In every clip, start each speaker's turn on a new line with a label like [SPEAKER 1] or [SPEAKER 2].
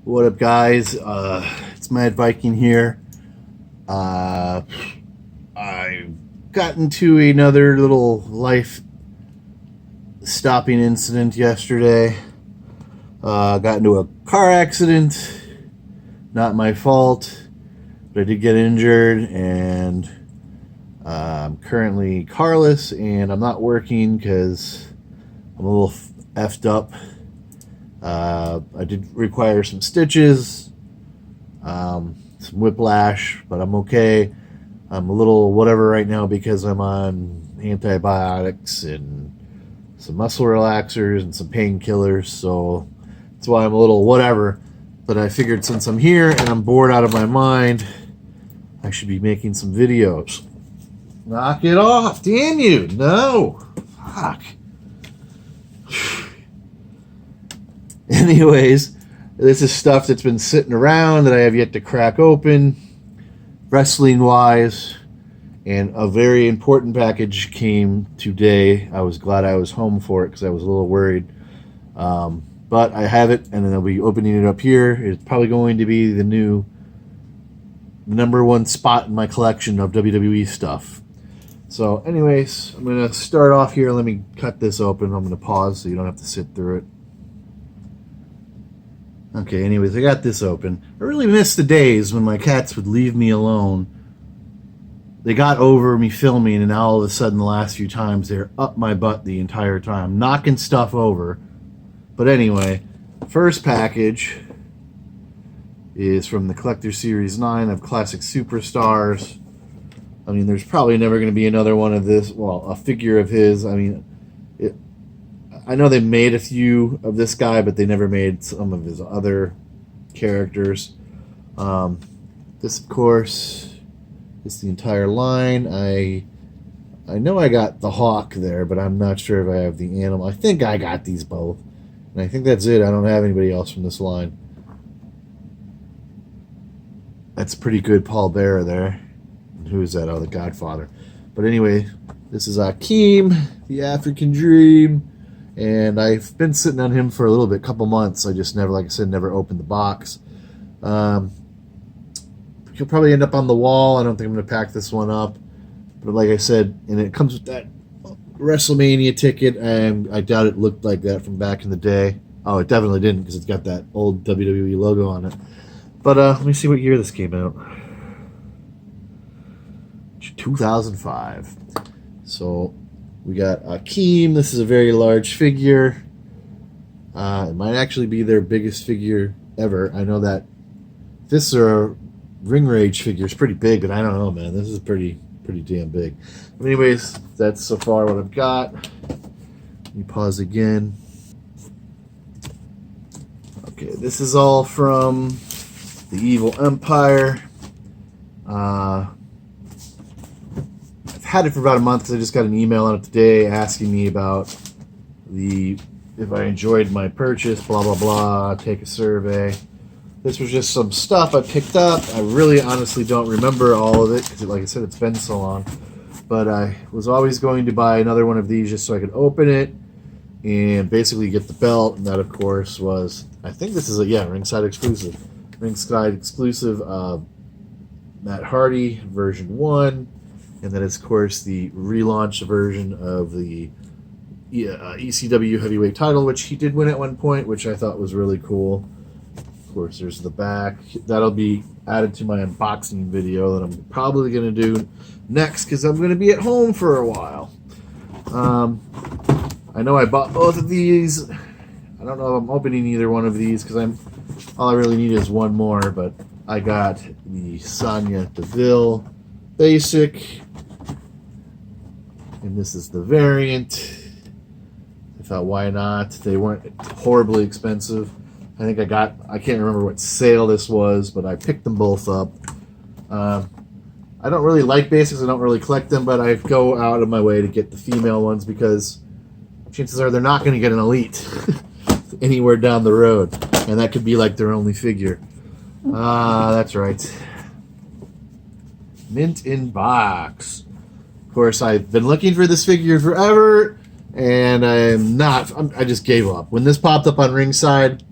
[SPEAKER 1] What up, guys? It's Mad Viking here. I got into another little life-stopping incident yesterday. Got into a car accident. Not my fault, but I did get injured, and I'm currently carless, and I'm not working because I'm a little effed up. I did require some stitches, some whiplash, but I'm okay. I'm a little whatever right now because I'm on antibiotics and some muscle relaxers and some painkillers, so that's why I'm a little whatever. But I figured since I'm here and I'm bored out of my mind, I should be making some videos. Knock it off, damn you! No! Fuck. Anyways, this is stuff that's been sitting around that I have yet to crack open, wrestling-wise, and a very important package came today. I was glad I was home for it because I was a little worried. But I have it, and then I'll be opening it up here. It's probably going to be the new #1 spot in my collection of WWE stuff. So anyways, I'm going to start off here. Let me cut this open. I'm going to pause so you don't have to sit through it. Okay, anyways, I got this open. I really miss the days when my cats would leave me alone. They got over me filming, and now all of a sudden the last few times they're up my butt the entire time, knocking stuff over. But anyway, first package is from the Collector Series 9 of Classic Superstars. I mean, there's probably never going to be another one of this, well, a figure of his. I mean, I know they made a few of this guy, but they never made some of his other characters. This, of course, is the entire line. I know I got the Hawk there, but I'm not sure if I have the Animal. I think I got these both. And I think that's it. I don't have anybody else from this line. That's pretty good Paul Bearer there. And who is that? Oh, the Godfather. But anyway, this is Akeem, the African Dream. And I've been sitting on him for a little bit, couple months. I just never, like I said, never opened the box. He'll probably end up on the wall. I don't think I'm going to pack this one up. But like I said, and it comes with that WrestleMania ticket, and I doubt it looked like that from back in the day. Oh, it definitely didn't, because it's got that old WWE logo on it. But let me see what year this came out. 2005. So we got Akeem. This is a very large figure. It might actually be their biggest figure ever. I know that this Ring Rage figure is pretty big, but I don't know, man. This is pretty damn big. But anyways, that's so far what I've got. Let me pause again. Okay, this is all from the Evil Empire. I've had it for about a month. I just got an email on it today asking me about if I enjoyed my purchase, blah blah blah, take a survey. This was just some stuff I picked up. I really honestly don't remember all of it because, like I said, it's been so long. But I was always going to buy another one of these just so I could open it and basically get the belt. And that, of course, was, I think this is a, ringside exclusive. Ringside exclusive Matt Hardy version 1. And then, of course, the relaunch version of the ECW heavyweight title, which he did win at one point, which I thought was really cool. Of course, there's the back. That'll be added to my unboxing video that I'm probably going to do next because I'm going to be at home for a while. I know I bought both of these. I don't know if I'm opening either one of these because all I really need is one more, but I got the Sonya Deville basic, and this is the variant. I thought, why not? They weren't horribly expensive. I can't remember what sale this was, but I picked them both up. I don't really like basics. I don't really collect them, but I go out of my way to get the female ones because chances are they're not going to get an elite anywhere down the road. And that could be like their only figure. That's right. Mint in box. Of course, I've been looking for this figure forever, and I just gave up. When this popped up on Ringside,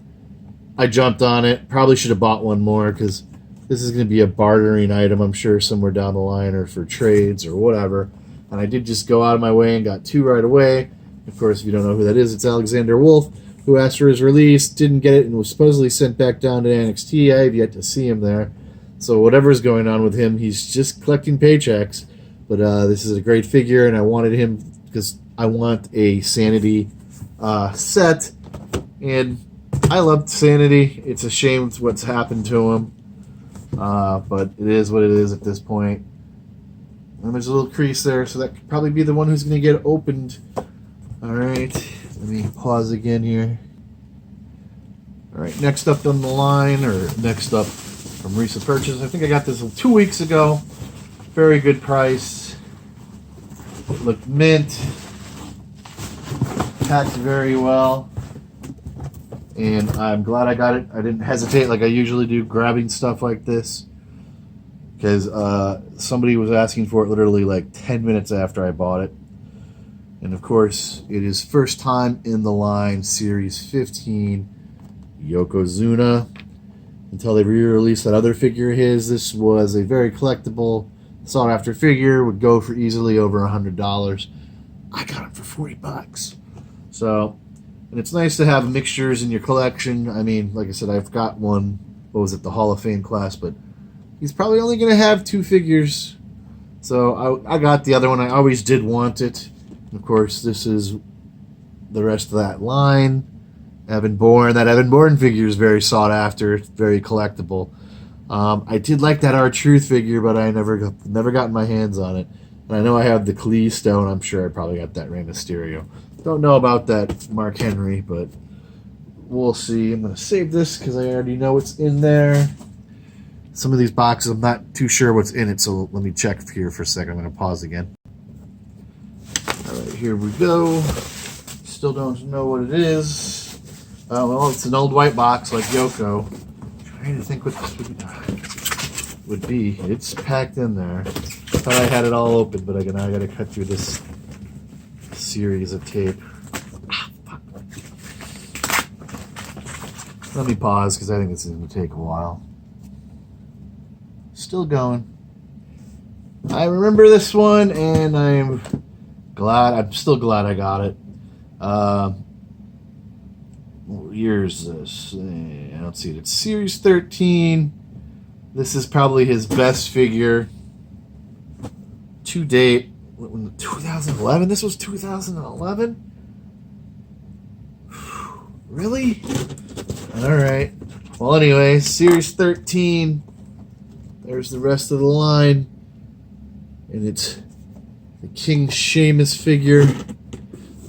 [SPEAKER 1] I jumped on it. Probably should have bought one more because this is going to be a bartering item, I'm sure, somewhere down the line or for trades or whatever. And I did just go out of my way and got 2 right away. Of course, if you don't know who that is, it's Alexander Wolf, who asked for his release, didn't get it, and was supposedly sent back down to NXT. I have yet to see him there. So whatever's going on with him, he's just collecting paychecks. But this is a great figure, and I wanted him because I want a Sanity set. And I loved Sanity. It's a shame what's happened to him. But it is what it is at this point. And there's a little crease there, so that could probably be the one who's going to get opened. Alright, let me pause again here. Alright, next up on the line, or next up from recent purchase. I think I got this 2 weeks ago. Very good price. It looked mint. Packed very well. And I'm glad I got it. I didn't hesitate like I usually do grabbing stuff like this. Because somebody was asking for it literally like 10 minutes after I bought it. And of course, it is first time in the line, Series 15, Yokozuna. Until they re-released that other figure of his, this was a very collectible, sought-after figure. Would go for easily over $100. I got it for 40 bucks. So, and it's nice to have mixtures in your collection. I mean, like I said, I've got one, what was it, the Hall of Fame class, but he's probably only going to have 2 figures. So I got the other one. I always did want it. Of course, this is the rest of that line. Evan Bourne. That Evan Bourne figure is very sought after. It's very collectible. I did like that R-Truth figure, but I never got my hands on it. And I know I have the Kalisto, and I'm sure I probably got that Rey Mysterio. Don't know about that Mark Henry, but we'll see. I'm going to save this because I already know what's in there. Some of these boxes, I'm not too sure what's in it, so let me check here for a second. I'm going to pause again. Alright, here we go. Still don't know what it is. Well, it's an old white box like Yoko. I'm trying to think what this would be. It's packed in there. I thought I had it all open, but now I got to cut through this series of tape. Let me pause because I think this is going to take a while. Still going. I remember this one, and I'm still glad I got it. What year is this? I don't see it. It's Series 13. This is probably his best figure to date. 2011? This was 2011? Really? Alright. Well, anyway, Series 13. There's the rest of the line. And it's the King Sheamus figure.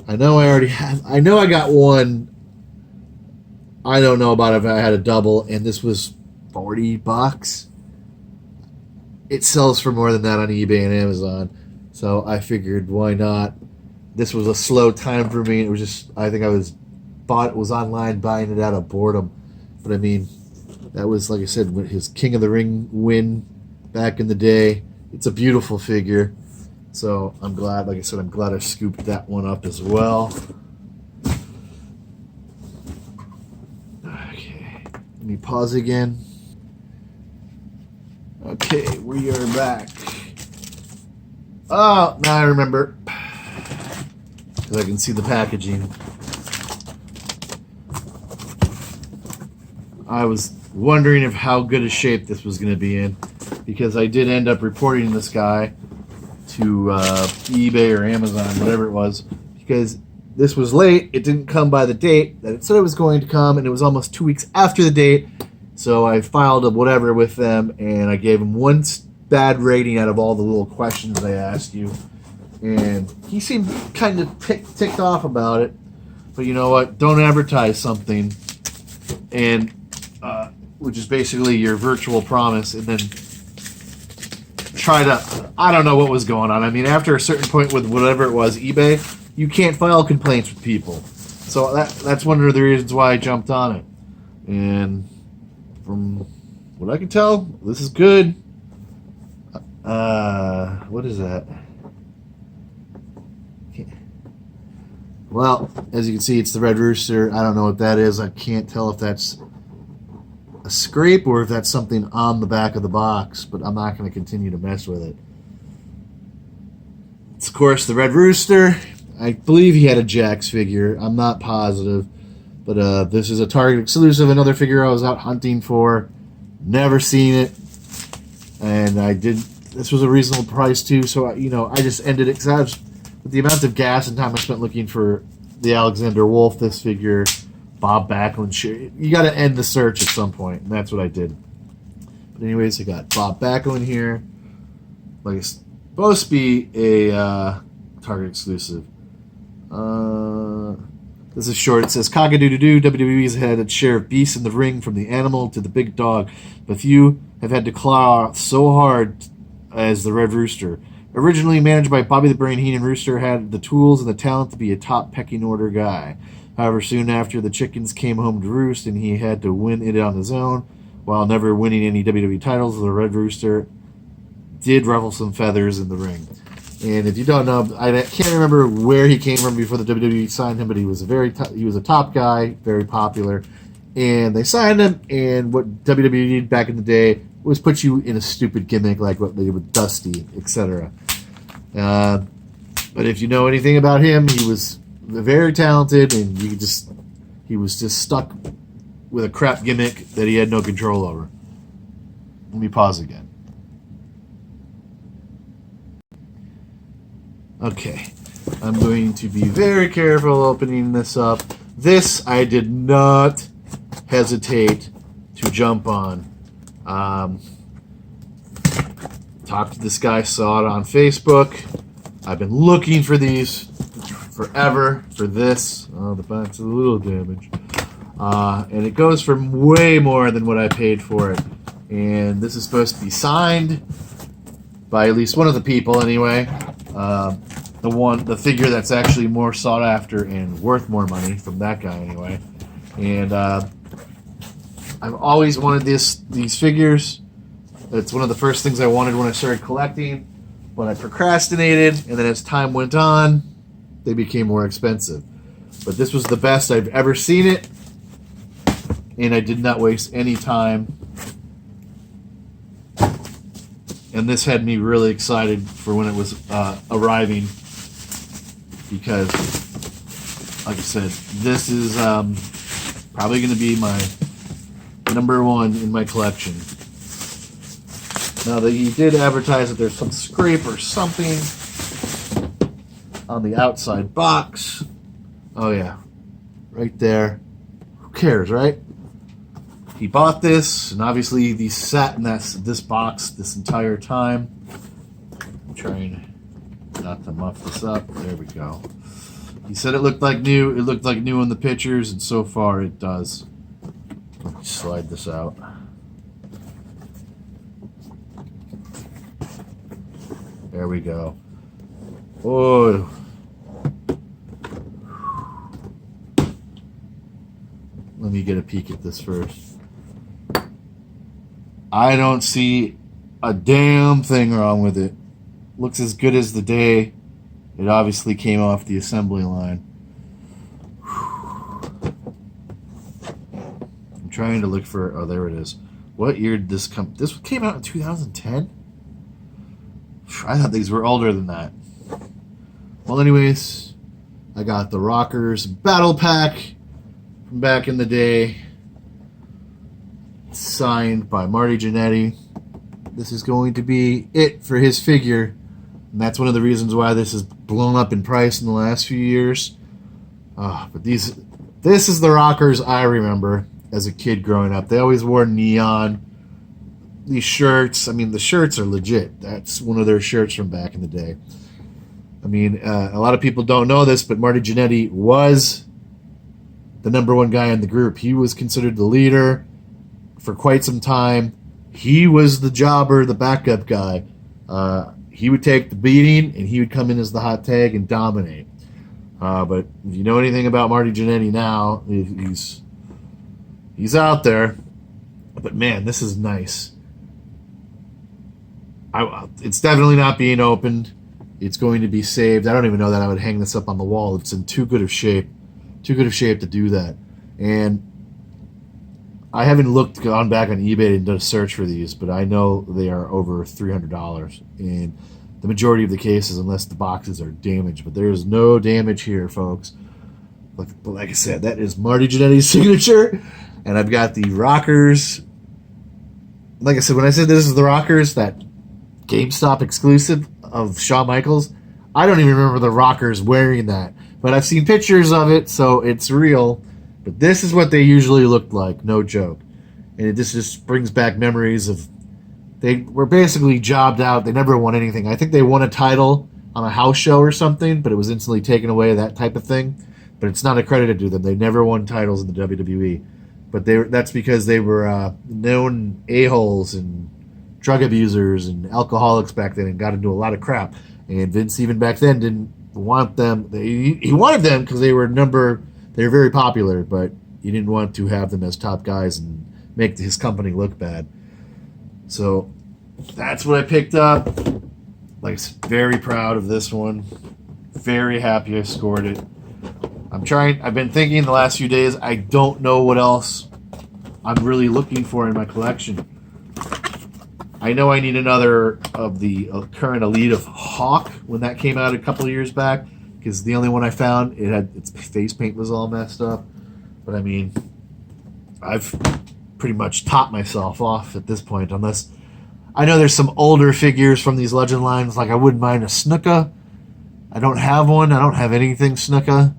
[SPEAKER 1] I know I got one. I don't know about if I had a double, and this was 40 bucks. It sells for more than that on eBay and Amazon. So I figured, why not? This was a slow time for me. It was just, I think I was online buying it out of boredom. But I mean, that was, like I said, his King of the Ring win back in the day. It's a beautiful figure. So I'm glad, like I said, I'm glad I scooped that one up as well. Okay, let me pause again. Okay, we are back. Oh, now I remember. Because I can see the packaging. I was wondering of how good a shape this was going to be in. Because I did end up reporting this guy to eBay or Amazon, whatever it was. Because this was late. It didn't come by the date that it said it was going to come. And it was almost 2 weeks after the date. So I filed a whatever with them. And I gave him one bad rating out of all the little questions they asked you. And he seemed kind of ticked off about it. But you know what? Don't advertise something. And which is basically your virtual promise. And then try to, I don't know what was going on. I mean, after a certain point with whatever it was, eBay, you can't file complaints with people. So that's one of the reasons why I jumped on it. And from what I can tell, this is good. What is that? Well, as you can see, it's the Red Rooster. I don't know what that is. I can't tell if that's a scrape or if that's something on the back of the box, but I'm not going to continue to mess with it. It's, of course, the Red Rooster. I believe he had a Jax figure. I'm not positive. But this is a Target exclusive, another figure I was out hunting for. Never seen it. And I did. This was a reasonable price, too. So, I just ended it because with the amount of gas and time I spent looking for the Alexander Wolf, this figure, Bob Backlund shit. You got to end the search at some point, and that's what I did. But anyways, I got Bob Backlund here. Like it's supposed to be a Target exclusive. This is short. It says, Cock-a-doodle-doo, WWE's had its share of beasts in the ring, from the animal to the big dog, but few have had to claw so hard as the Red Rooster. Originally managed by Bobby the Brain Heenan, Rooster had the tools and the talent to be a top pecking order guy. However, soon after, the chickens came home to roost, and he had to win it on his own. While never winning any WWE titles, the Red Rooster did ruffle some feathers in the ring. And if you don't know, I can't remember where he came from before the WWE signed him, but he was a top guy, very popular. And they signed him, and what WWE did back in the day was put you in a stupid gimmick like what they did with Dusty, etc. But if you know anything about him, he was very talented, and he was just stuck with a crap gimmick that he had no control over. Let me pause again. Okay, I'm going to be very careful opening this up. This I did not hesitate to jump on. Talked to this guy, saw it on Facebook. I've been looking for these forever for this. Oh, the back's a little damaged. And it goes for way more than what I paid for it. And this is supposed to be signed by at least one of the people anyway. The figure that's actually more sought after and worth more money from that guy anyway. And I've always wanted these figures. It's one of the first things I wanted when I started collecting. But I procrastinated, and then as time went on, they became more expensive. But this was the best I've ever seen it, and I did not waste any time. And this had me really excited for when it was arriving, because, like I said, this is probably going to be my number one in my collection. Now, he did advertise that there's some scrape or something on the outside box. Oh, yeah. Right there. Who cares, right? He bought this, and obviously these sat in this box this entire time. I'm trying not to muff this up. There we go. He said it looked like new. It looked like new in the pictures, and so far it does. Let me slide this out. There we go. Oh. Let me get a peek at this first. I don't see a damn thing wrong with it. Looks as good as the day it obviously came off the assembly line. I'm trying to look for... Oh, there it is. What year did this come... This came out in 2010? I thought these were older than that. Well, anyways, I got the Rockers Battle Pack from back in the day, signed by Marty Jannetty. This is going to be it for his figure, and that's one of the reasons why this has blown up in price in the last few years. But this is the Rockers I remember as a kid growing up. They always wore neon. These shirts, I mean, the shirts are legit. That's one of their shirts from back in the day. I mean, a lot of people don't know this, but Marty Jannetty was the number one guy in the group. He was considered the leader for quite some time. He was the jobber, the backup guy. He would take the beating, and he would come in as the hot tag and dominate. But if you know anything about Marty Jannetty now, he's out there. But man, this is nice. It's definitely not being opened. It's going to be saved. I don't even know that I would hang this up on the wall. It's in too good of shape. Too good of shape to do that. And I haven't gone back on eBay and done a search for these, but I know they are over $300 in the majority of the cases, unless the boxes are damaged. But there is no damage here, folks. Like I said, that is Marty Jannetty's signature, and I've got the Rockers. Like I said, when I said this is the Rockers, that GameStop exclusive of Shawn Michaels, I don't even remember the Rockers wearing that, but I've seen pictures of it, so it's real. But this is what they usually looked like, no joke. And it just brings back memories of, they were basically jobbed out. They never won anything. I think they won a title on a house show or something, but it was instantly taken away, that type of thing. But it's not accredited to them. They never won titles in the WWE. But that's because they were known a-holes and drug abusers and alcoholics back then, and got into a lot of crap. And Vince, even back then, didn't want them. He wanted them because they were very popular, but he didn't want to have them as top guys and make his company look bad. So that's what I picked up. Like I said, very proud of this one. Very happy I scored it. I've been thinking the last few days, I don't know what else I'm really looking for in my collection. I know I need another of the current Elite of Hawk when that came out a couple of years back, because the only one I found, its face paint was all messed up. But I mean, I've pretty much topped myself off at this point, unless I know there's some older figures from these Legend lines, like I wouldn't mind a Snuka. I don't have one. I don't have anything Snuka.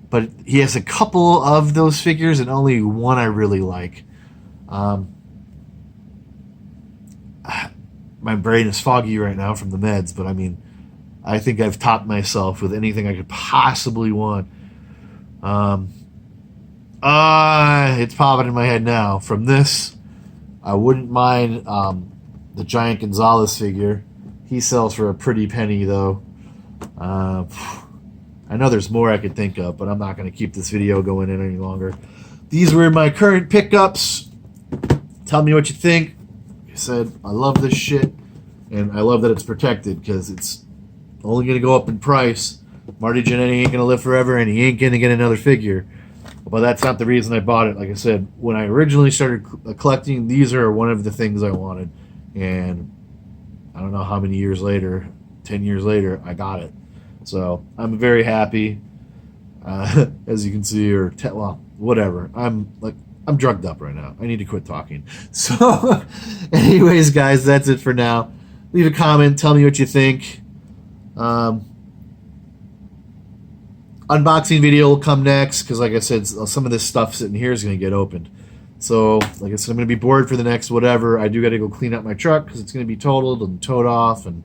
[SPEAKER 1] But he has a couple of those figures, and only one I really like. My brain is foggy right now from the meds, but I mean, I think I've topped myself with anything I could possibly want. It's popping in my head now. From this, I wouldn't mind the Giant Gonzalez figure. He sells for a pretty penny, though. I know there's more I could think of, but I'm not going to keep this video going in any longer. These were my current pickups. Tell me what you think. Like I said, I love this shit, and I love that it's protected, because it's only going to go up in price. Marty Jannetty ain't going to live forever, and he ain't going to get another figure. But that's not the reason I bought it. Like I said, when I originally started collecting, these are one of the things I wanted. And I don't know how many years later, 10 years later, I got it. So I'm very happy, as you can see, or well, whatever. I'm drugged up right now. I need to quit talking. So, anyways, guys, that's it for now. Leave a comment. Tell me what you think. Unboxing video will come next, because, like I said, some of this stuff sitting here is going to get opened. So, like I said, I'm going to be bored for the next whatever. I do got to go clean up my truck, because it's going to be totaled and towed off and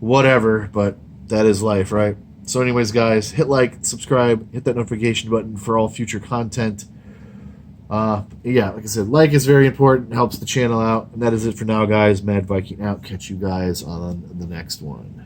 [SPEAKER 1] whatever, but that is life, right? So anyways, guys, hit like, subscribe, hit that notification button for all future content. Yeah, like I said, like is very important, helps the channel out. And that is it for now, guys. Mad Viking out. Catch you guys on the next one.